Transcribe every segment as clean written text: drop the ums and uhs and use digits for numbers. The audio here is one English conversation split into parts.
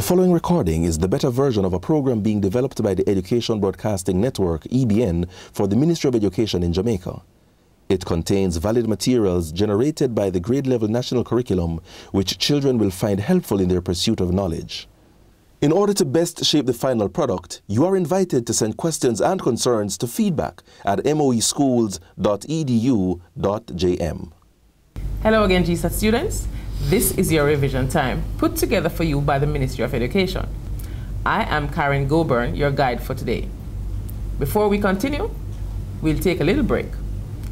The following recording is the beta version of a program being developed by the Education Broadcasting Network, EBN, for the Ministry of Education in Jamaica. It contains valid materials generated by the grade-level national curriculum, which children will find helpful in their pursuit of knowledge. In order to best shape the final product, you are invited to send questions and concerns to feedback@moeschools.edu.jm. Hello again, GSAT students. This is your revision time, put together for you by the Ministry of Education. I am Karen Goburn, your guide for today. Before we continue, we'll take a little break.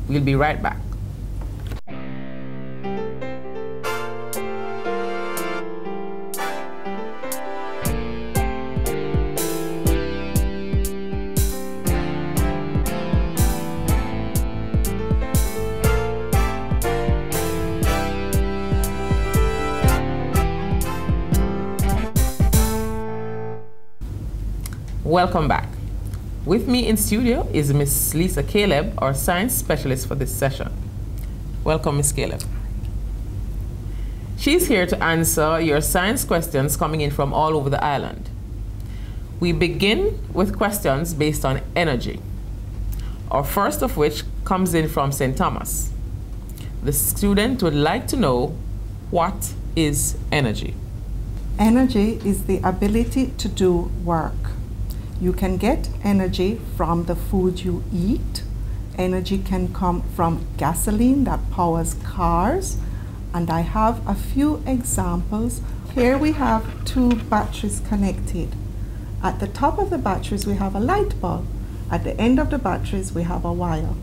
We'll be right back. Welcome back. With me in studio is Miss Lisa Caleb, our science specialist for this session. Welcome, Miss Caleb. She's here to answer your science questions coming in from all over the island. We begin with questions based on energy. Our first of which comes in from St. Thomas. The student would like to know, what is energy? Energy is the ability to do work. You can get energy from the food you eat. Energy can come from gasoline that powers cars. And I have a few examples. Here we have two batteries connected. At the top of the batteries we have a light bulb. At the end of the batteries we have a wire.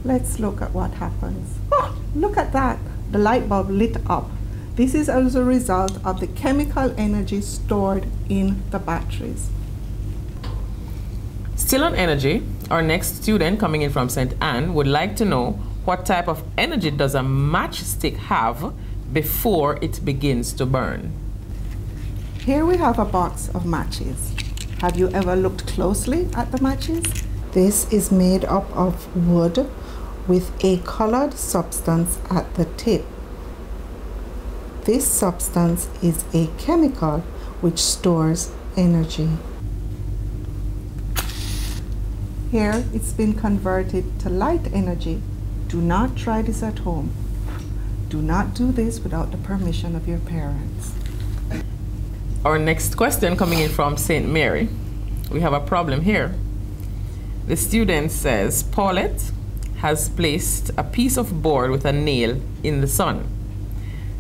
Let's look at what happens. Oh, look at that. The light bulb lit up. This is as a result of the chemical energy stored in the batteries. Still on energy, our next student coming in from St. Anne would like to know, what type of energy does a matchstick have before it begins to burn? Here we have a box of matches. Have you ever looked closely at the matches? This is made up of wood with a colored substance at the tip. This substance is a chemical which stores energy. Here it's been converted to light energy. Do not try this at home. Do not do this without the permission of your parents. Our next question coming in from St. Mary. We have a problem here. The student says, Paulette has placed a piece of board with a nail in the sun.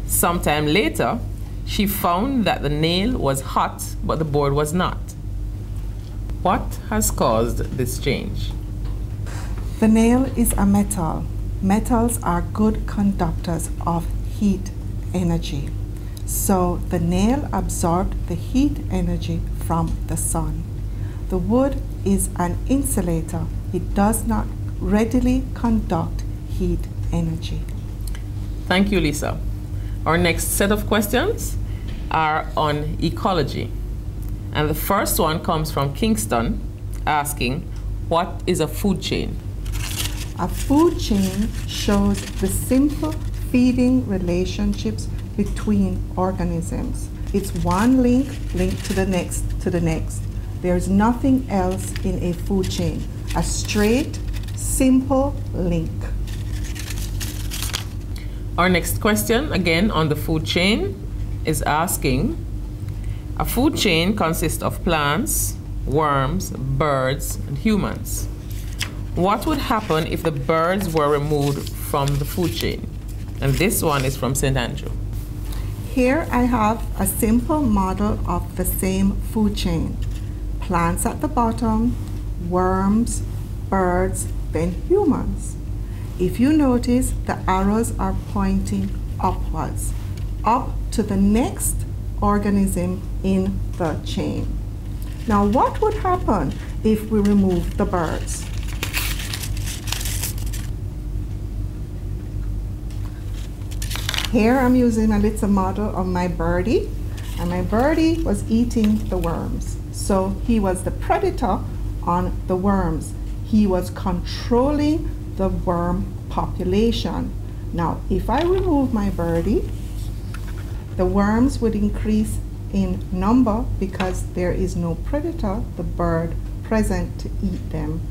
Sometime later, she found that the nail was hot, but the board was not. What has caused this change? The nail is a metal. Metals are good conductors of heat energy. So the nail absorbed the heat energy from the sun. The wood is an insulator. It does not readily conduct heat energy. Thank you, Lisa. Our next set of questions are on ecology. And the first one comes from Kingston, asking, what is a food chain? A food chain shows the simple feeding relationships between organisms. It's one link linked to the next, to the next. There's nothing else in a food chain. A straight, simple link. Our next question, again on the food chain, is asking, a food chain consists of plants, worms, birds, and humans. What would happen if the birds were removed from the food chain? And this one is from St. Andrew. Here I have a simple model of the same food chain. Plants at the bottom, worms, birds, then humans. If you notice, the arrows are pointing upwards, up to the next organism in the chain. Now, what would happen if we remove the birds? Here I'm using a little model of my birdie, and my birdie was eating the worms. So he was the predator on the worms. He was controlling the worm population. Now, if I remove my birdie, the worms would increase in number because there is no predator, the bird, present to eat them.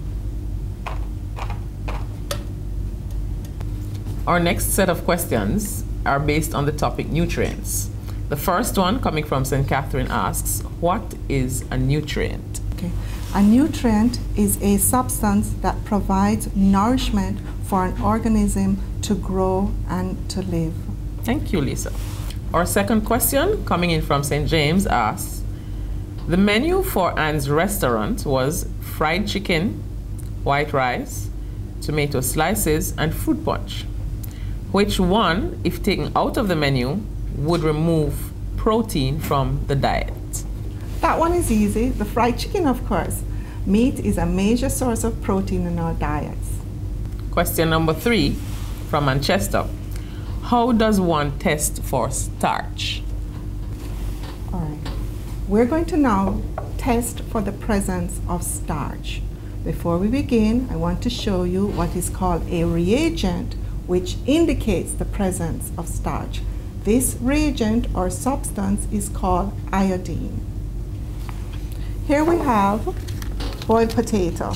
Our next set of questions are based on the topic nutrients. The first one, coming from St. Catherine, asks, what is a nutrient? Okay. A nutrient is a substance that provides nourishment for an organism to grow and to live. Thank you, Lisa. Our second question, coming in from St. James, asks, the menu for Anne's restaurant was fried chicken, white rice, tomato slices, and fruit punch. Which one, if taken out of the menu, would remove protein from the diet? That one is easy. The fried chicken, of course. Meat is a major source of protein in our diets. Question number 3 from Manchester. How does one test for starch? All right. We're going to now test for the presence of starch. Before we begin, I want to show you what is called a reagent, which indicates the presence of starch. This reagent or substance is called iodine. Here we have boiled potato,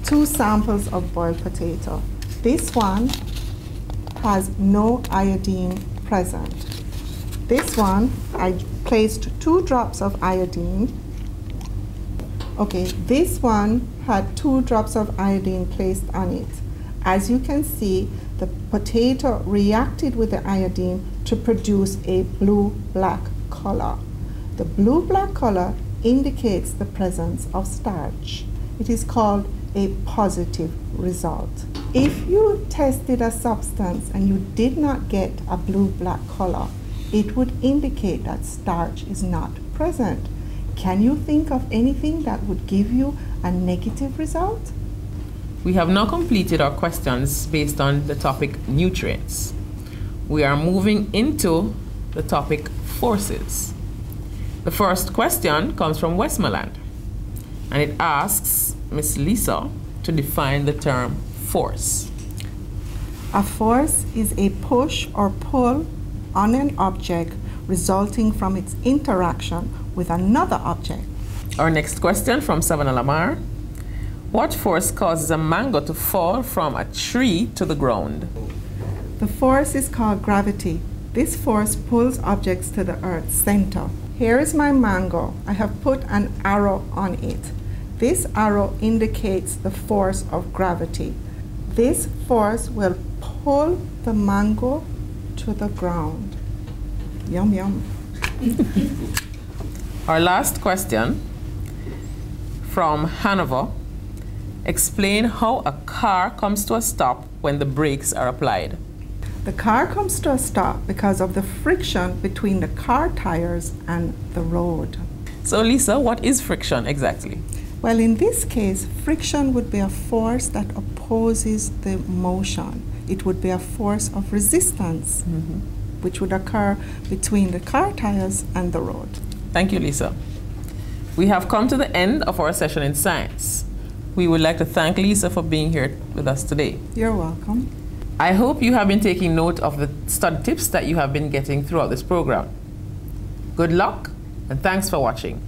2 samples of boiled potato. This one has no iodine present. This one, I placed 2 drops of iodine. Okay, this one had 2 drops of iodine placed on it. As you can see, the potato reacted with the iodine to produce a blue-black color. The blue-black color indicates the presence of starch. It is called a positive result. If you tested a substance and you did not get a blue-black color, it would indicate that starch is not present. Can you think of anything that would give you a negative result? We have now completed our questions based on the topic nutrients. We are moving into the topic forces. The first question comes from Westmoreland, and it asks Miss Lisa to define the term force. A force is a push or pull on an object resulting from its interaction with another object. Our next question from Savannah Lamar. What force causes a mango to fall from a tree to the ground? The force is called gravity. This force pulls objects to the Earth's center. Here is my mango. I have put an arrow on it. This arrow indicates the force of gravity. This force will pull the mango to the ground. Yum, yum. Our last question from Hanover. Explain how a car comes to a stop when the brakes are applied. The car comes to a stop because of the friction between the car tires and the road. So Lisa, what is friction exactly? Well, in this case, friction would be a force that opposes the motion. It would be a force of resistance, which would occur between the car tires and the road. Thank you, Lisa. We have come to the end of our session in science. We would like to thank Lisa for being here with us today. You're welcome. I hope you have been taking note of the study tips that you have been getting throughout this program. Good luck, and thanks for watching.